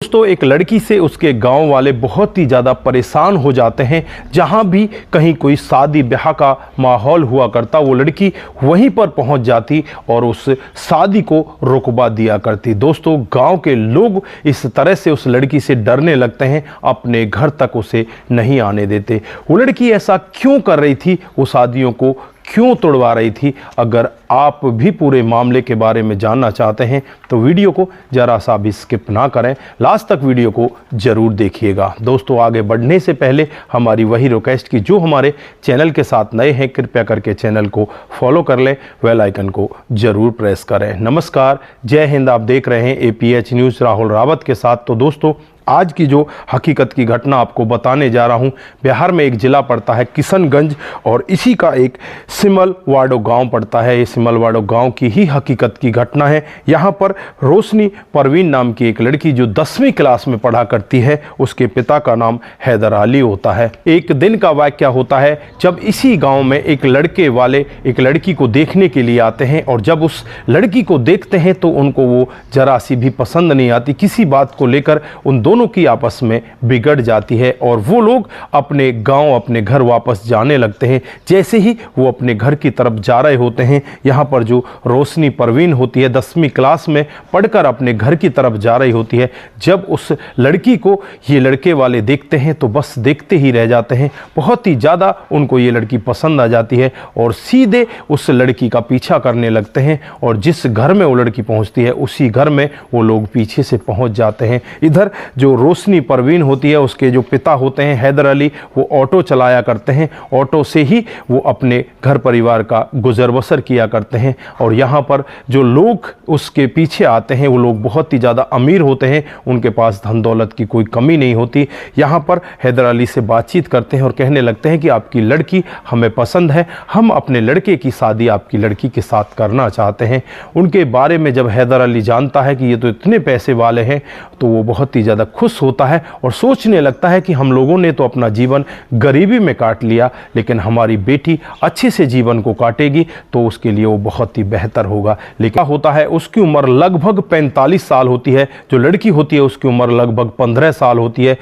दोस्तों, एक लड़की से उसके गांव वाले बहुत ही ज़्यादा परेशान हो जाते हैं। जहां भी कहीं कोई शादी ब्याह का माहौल हुआ करता, वो लड़की वहीं पर पहुंच जाती और उस शादी को रुकवा दिया करती। दोस्तों, गांव के लोग इस तरह से उस लड़की से डरने लगते हैं, अपने घर तक उसे नहीं आने देते। वो लड़की ऐसा क्यों कर रही थी, वो शादियों को क्यों तोड़वा रही थी? अगर आप भी पूरे मामले के बारे में जानना चाहते हैं तो वीडियो को जरा सा भी स्किप ना करें, लास्ट तक वीडियो को जरूर देखिएगा। दोस्तों, आगे बढ़ने से पहले हमारी वही रिक्वेस्ट की जो हमारे चैनल के साथ नए हैं, कृपया करके चैनल को फॉलो कर लें, बेल आइकन को जरूर प्रेस करें। नमस्कार, जय हिंद। आप देख रहे हैं APH न्यूज़ राहुल रावत के साथ। तो दोस्तों, आज की जो हकीकत की घटना आपको बताने जा रहा हूं, बिहार में एक ज़िला पड़ता है किशनगंज और इसी का एक सिमलवाड़ो गांव पड़ता है। ये सिमलवाड़ो गांव की ही हकीकत की घटना है। यहां पर रोशनी परवीन नाम की एक लड़की जो 10वीं क्लास में पढ़ा करती है, उसके पिता का नाम हैदर अली होता है। एक दिन का वाक़या होता है जब इसी गाँव में एक लड़के वाले एक लड़की को देखने के लिए आते हैं और जब उस लड़की को देखते हैं तो उनको वो जरा सी भी पसंद नहीं आती। किसी बात को लेकर उन दोनों की आपस में बिगड़ जाती है और वो लोग अपने गांव, अपने घर वापस जाने लगते हैं। जैसे ही वो अपने घर की तरफ जा रहे होते हैं, यहाँ पर जो रोशनी परवीन होती है 10वीं क्लास में पढ़कर अपने घर की तरफ जा रही होती है, जब उस लड़की को ये लड़के वाले देखते हैं तो बस देखते ही रह जाते हैं। बहुत ही ज़्यादा उनको ये लड़की पसंद आ जाती है और सीधे उस लड़की का पीछा करने लगते हैं और जिस घर में वो लड़की पहुँचती है उसी घर में वो लोग पीछे से पहुँच जाते हैं। इधर जो रोशनी परवीन होती है, उसके जो पिता होते हैं हैदर अली, वो ऑटो चलाया करते हैं। ऑटो से ही वो अपने घर परिवार का गुजर बसर किया करते हैं और यहाँ पर जो लोग उसके पीछे आते हैं वो लोग बहुत ही ज़्यादा अमीर होते हैं, उनके पास धन दौलत की कोई कमी नहीं होती। यहाँ पर हैदर अली से बातचीत करते हैं और कहने लगते हैं कि आपकी लड़की हमें पसंद है, हम अपने लड़के की शादी आपकी लड़की के साथ करना चाहते हैं। उनके बारे में जब हैदर अली जानता है कि ये तो इतने पैसे वाले हैं तो वो बहुत ही ज़्यादा खुश होता है और सोचने लगता है कि हम लोगों ने तो अपना जीवन गरीबी में काट लिया, लेकिन हमारी बेटी अच्छे से जीवन को काटेगी तो उसके लिए वो बहुत ही बेहतर होगा। लेकिन होता है उसकी उम्र लगभग 45 साल होती है, जो लड़की होती है उसकी उम्र लगभग 15 साल होती है।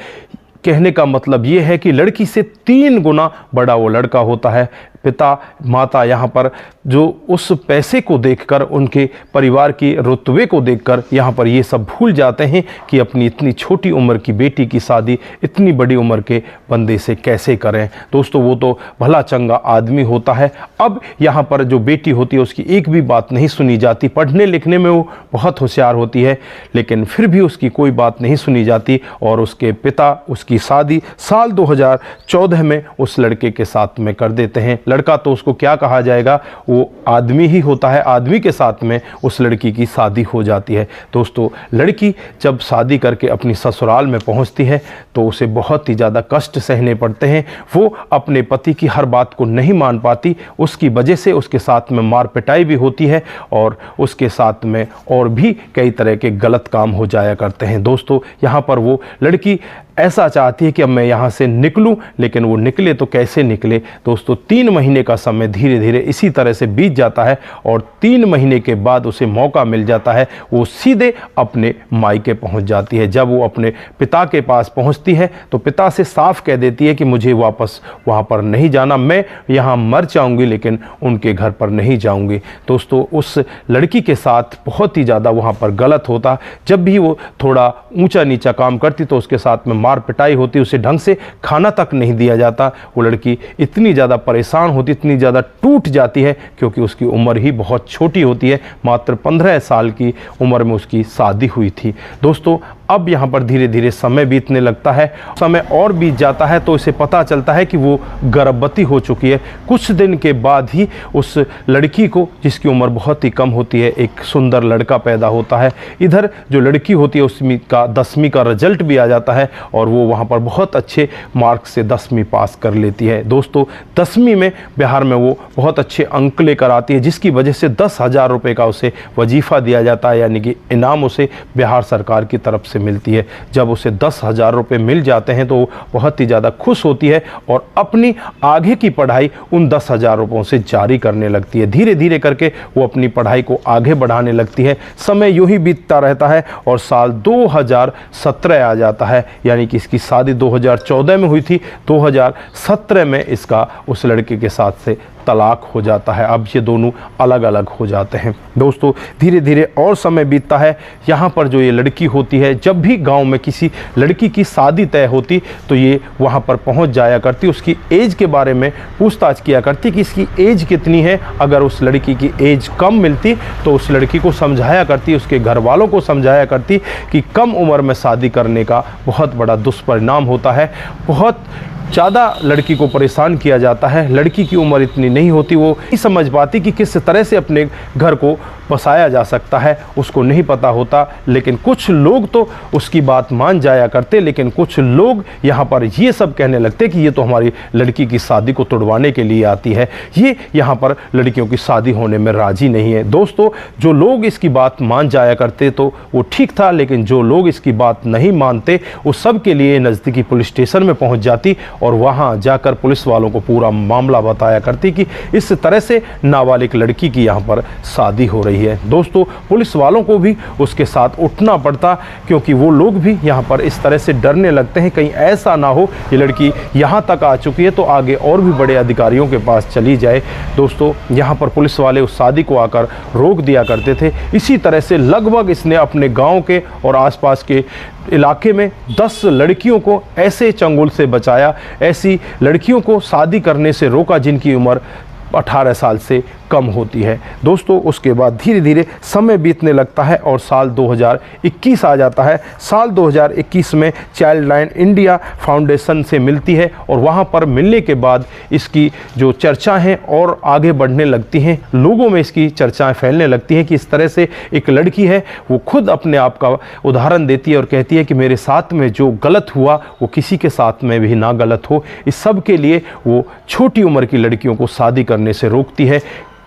कहने का मतलब ये है कि लड़की से 3 गुना बड़ा वो लड़का होता है। पिता माता यहाँ पर जो उस पैसे को देखकर, उनके परिवार की रुतबे को देखकर यहाँ पर ये सब भूल जाते हैं कि अपनी इतनी छोटी उम्र की बेटी की शादी इतनी बड़ी उम्र के बंदे से कैसे करें। दोस्तों, वो तो भला चंगा आदमी होता है। अब यहाँ पर जो बेटी होती है उसकी एक भी बात नहीं सुनी जाती। पढ़ने लिखने में वो बहुत होशियार होती है, लेकिन फिर भी उसकी कोई बात नहीं सुनी जाती और उसके पिता उसकी शादी साल 2014 में उस लड़के के साथ में कर देते हैं। लड़का तो उसको क्या कहा जाएगा, वो आदमी ही होता है। आदमी के साथ में उस लड़की की शादी हो जाती है। दोस्तों, लड़की जब शादी करके अपनी ससुराल में पहुंचती है तो उसे बहुत ही ज़्यादा कष्ट सहने पड़ते हैं। वो अपने पति की हर बात को नहीं मान पाती, उसकी वजह से उसके साथ में मार पिटाई भी होती है और उसके साथ में और भी कई तरह के गलत काम हो जाया करते हैं। दोस्तों, यहाँ पर वो लड़की ऐसा चाहती है कि अब मैं यहाँ से निकलूं, लेकिन वो निकले तो कैसे निकले। दोस्तों, 3 महीने का समय धीरे धीरे इसी तरह से बीत जाता है और 3 महीने के बाद उसे मौका मिल जाता है, वो सीधे अपने मायके पहुँच जाती है। जब वो अपने पिता के पास पहुँचती है तो पिता से साफ कह देती है कि मुझे वापस वहाँ पर नहीं जाना, मैं यहाँ मर जाऊँगी लेकिन उनके घर पर नहीं जाऊँगी। दोस्तों, उस लड़की के साथ बहुत ही ज़्यादा वहाँ पर गलत होता। जब भी वो थोड़ा ऊँचा नीचा काम करती तो उसके साथ में मार पिटाई होती, उसे ढंग से खाना तक नहीं दिया जाता। वो लड़की इतनी ज़्यादा परेशान होती, इतनी ज़्यादा टूट जाती है क्योंकि उसकी उम्र ही बहुत छोटी होती है। मात्र 15 साल की उम्र में उसकी शादी हुई थी। दोस्तों, अब यहाँ पर धीरे धीरे समय बीतने लगता है। समय और बीत जाता है तो इसे पता चलता है कि वो गर्भवती हो चुकी है। कुछ दिन के बाद ही उस लड़की को, जिसकी उम्र बहुत ही कम होती है, एक सुंदर लड़का पैदा होता है। इधर जो लड़की होती है उसमें का 10वीं का रिजल्ट भी आ जाता है और वो वहाँ पर बहुत अच्छे मार्क्स से 10वीं पास कर लेती है। दोस्तों, 10वीं में बिहार में वो बहुत अच्छे अंक लेकर आती है, जिसकी वजह से 10,000 रुपये का उसे वजीफ़ा दिया जाता है, यानी कि इनाम उसे बिहार सरकार की तरफ से उसे मिलती है। जब उसे 10,000 रुपये मिल जाते हैं तो बहुत ही ज़्यादा खुश होती है और अपनी आगे की पढ़ाई उन 10,000 रुपयों से जारी करने लगती है। धीरे धीरे करके वो अपनी पढ़ाई को आगे बढ़ाने लगती है। समय यूं ही बीतता रहता है और साल 2017 आ जाता है, यानी कि इसकी शादी 2014 में हुई थी। 2017 में इसका उस लड़के के साथ से तलाक हो जाता है। अब ये दोनों अलग अलग हो जाते हैं। दोस्तों धीरे धीरे और समय बीतता है। यहाँ पर जो ये लड़की होती है, जब भी गांव में किसी लड़की की शादी तय होती तो ये वहाँ पर पहुँच जाया करती, उसकी एज के बारे में पूछताछ किया करती कि इसकी एज कितनी है। अगर उस लड़की की एज कम मिलती तो उस लड़की को समझाया करती, उसके घर वालों को समझाया करती कि कम उम्र में शादी करने का बहुत बड़ा दुष्परिणाम होता है। बहुत ज़्यादा लड़की को परेशान किया जाता है। लड़की की उम्र इतनी नहीं होती, वो नहीं समझ पाती कि किस तरह से अपने घर को बसाया जा सकता है, उसको नहीं पता होता। लेकिन कुछ लोग तो उसकी बात मान जाया करते, लेकिन कुछ लोग यहाँ पर ये सब कहने लगते कि ये तो हमारी लड़की की शादी को तुड़वाने के लिए आती है, ये यहाँ पर लड़कियों की शादी होने में राजी नहीं है। दोस्तों जो लोग इसकी बात मान जाया करते तो वो ठीक था, लेकिन जो लोग इसकी बात नहीं मानते वो सब के लिए नज़दीकी पुलिस स्टेशन में पहुँच जाती और वहाँ जाकर पुलिस वालों को पूरा मामला बताया करती कि इस तरह से नाबालिग लड़की की यहाँ पर शादी हो रही है। दोस्तों पुलिस वालों को भी उसके साथ उठना पड़ता, क्योंकि वो लोग भी यहाँ पर इस तरह से डरने लगते हैं कहीं ऐसा ना हो ये लड़की यहाँ तक आ चुकी है तो आगे और भी बड़े अधिकारियों के पास चली जाए। दोस्तों यहाँ पर पुलिस वाले उस शादी को आकर रोक दिया करते थे। इसी तरह से लगभग इसने अपने गाँव के और आसपास के इलाके में 10 लड़कियों को ऐसे चंगुल से बचाया, ऐसी लड़कियों को शादी करने से रोका जिनकी उम्र 18 साल से कम होती है। दोस्तों उसके बाद धीरे धीरे समय बीतने लगता है और साल 2021 आ जाता है। साल 2021 में चाइल्ड लाइन इंडिया फाउंडेशन से मिलती है और वहाँ पर मिलने के बाद इसकी जो चर्चा हैं और आगे बढ़ने लगती हैं। लोगों में इसकी चर्चाएं फैलने लगती हैं कि इस तरह से एक लड़की है, वो खुद अपने आप का उदाहरण देती है और कहती है कि मेरे साथ में जो गलत हुआ वो किसी के साथ में भी ना गलत हो। इस सब के लिए वो छोटी उम्र की लड़कियों को शादी करने से रोकती है।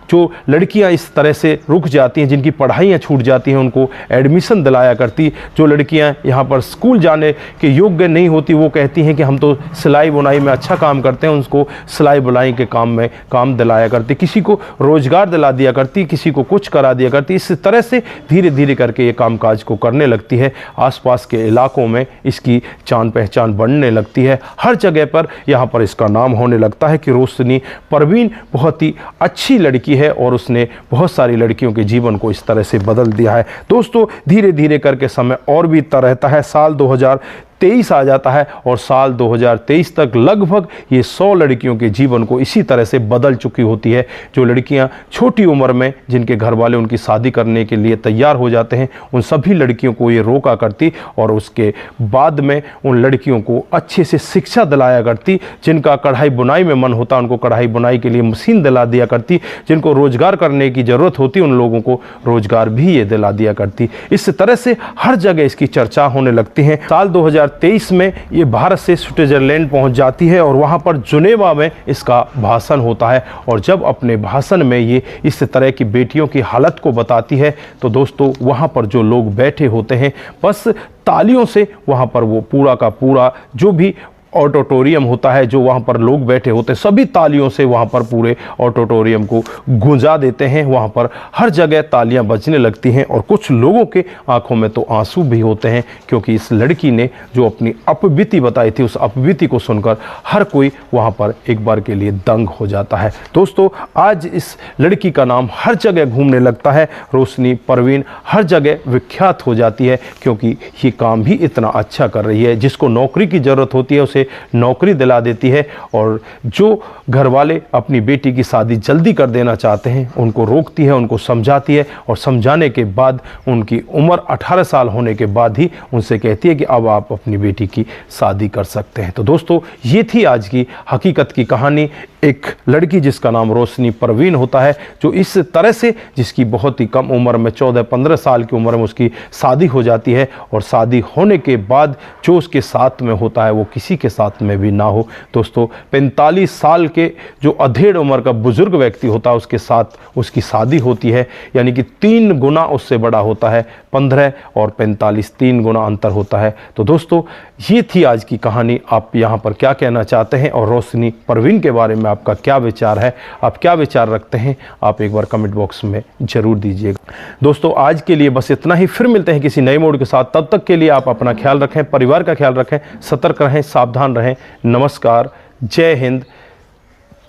जो लड़कियां इस तरह से रुक जाती हैं, जिनकी पढ़ाइयाँ छूट जाती हैं, उनको एडमिशन दिलाया करती। जो लड़कियां यहाँ पर स्कूल जाने के योग्य नहीं होती वो कहती हैं कि हम तो सिलाई बुनाई में अच्छा काम करते हैं, उसको सिलाई बुनाई के काम में काम दिलाया करती। किसी को रोज़गार दिला दिया करती, किसी को कुछ करा दिया करती। इस तरह से धीरे धीरे करके ये कामकाज को करने लगती है। आसपास के इलाकों में इसकी जान पहचान बढ़ने लगती है। हर जगह पर यहाँ पर इसका नाम होने लगता है कि रोशनी परवीन बहुत ही अच्छी लड़की है और उसने बहुत सारी लड़कियों के जीवन को इस तरह से बदल दिया है। दोस्तों धीरे धीरे करके समय और बीतता रहता है। साल 2023 आ जाता है और साल 2023 तक लगभग ये 100 लड़कियों के जीवन को इसी तरह से बदल चुकी होती है। जो लड़कियां छोटी उम्र में जिनके घर वाले उनकी शादी करने के लिए तैयार हो जाते हैं, उन सभी लड़कियों को ये रोका करती और उसके बाद में उन लड़कियों को अच्छे से शिक्षा दिलाया करती। जिनका कढ़ाई बुनाई में मन होता उनको कढ़ाई बुनाई के लिए मशीन दिला दिया करती। जिनको रोजगार करने की ज़रूरत होती उन लोगों को रोजगार भी ये दिला दिया करती। इस तरह से हर जगह इसकी चर्चा होने लगती है। साल 2023 में ये भारत से स्विट्जरलैंड पहुंच जाती है और वहां पर जुनेवा में इसका भाषण होता है। और जब अपने भाषण में ये इस तरह की बेटियों की हालत को बताती है तो दोस्तों वहां पर जो लोग बैठे होते हैं बस तालियों से वहां पर वो पूरा का पूरा जो भी ऑडिटोरियम होता है, जो वहाँ पर लोग बैठे होते हैं, सभी तालियों से वहाँ पर पूरे ऑडिटोरियम को गूंजा देते हैं। वहाँ पर हर जगह तालियां बजने लगती हैं और कुछ लोगों के आंखों में तो आंसू भी होते हैं, क्योंकि इस लड़की ने जो अपनी अपबीती बताई थी उस अपबीती को सुनकर हर कोई वहाँ पर एक बार के लिए दंग हो जाता है। दोस्तों आज इस लड़की का नाम हर जगह घूमने लगता है। रोशनी परवीन हर जगह विख्यात हो जाती है, क्योंकि ये काम भी इतना अच्छा कर रही है। जिसको नौकरी की ज़रूरत होती है उसे नौकरी दिला देती है और जो घर वाले अपनी बेटी की शादी जल्दी कर देना चाहते हैं उनको रोकती है, उनको समझाती है और समझाने के बाद उनकी उम्र 18 साल होने के बाद ही उनसे कहती है कि अब आप अपनी बेटी की शादी कर सकते हैं। तो दोस्तों ये थी आज की हकीकत की कहानी। एक लड़की जिसका नाम रोशनी परवीन होता है, जो इस तरह से जिसकी बहुत ही कम उम्र में 14-15 साल की उम्र में उसकी शादी हो जाती है और शादी होने के बाद जो उसके साथ में होता है वो किसी के के साथ में भी ना हो। दोस्तों 45 साल के जो अधेड़ उम्र का बुजुर्ग व्यक्ति होता है उसके साथ उसकी शादी होती है, यानी कि 3 गुना उससे बड़ा होता है। 15 और 45 3 गुना अंतर होता है। तो दोस्तों ये थी आज की कहानी। आप यहाँ पर क्या कहना चाहते हैं और रोशनी परवीन के बारे में आपका क्या विचार है, आप क्या विचार रखते हैं, आप एक बार कमेंट बॉक्स में ज़रूर दीजिएगा। दोस्तों आज के लिए बस इतना ही, फिर मिलते हैं किसी नए मोड़ के साथ। तब तक के लिए आप अपना ख्याल रखें, परिवार का ख्याल रखें, सतर्क रहें, सावधान रहें। नमस्कार, जय हिंद,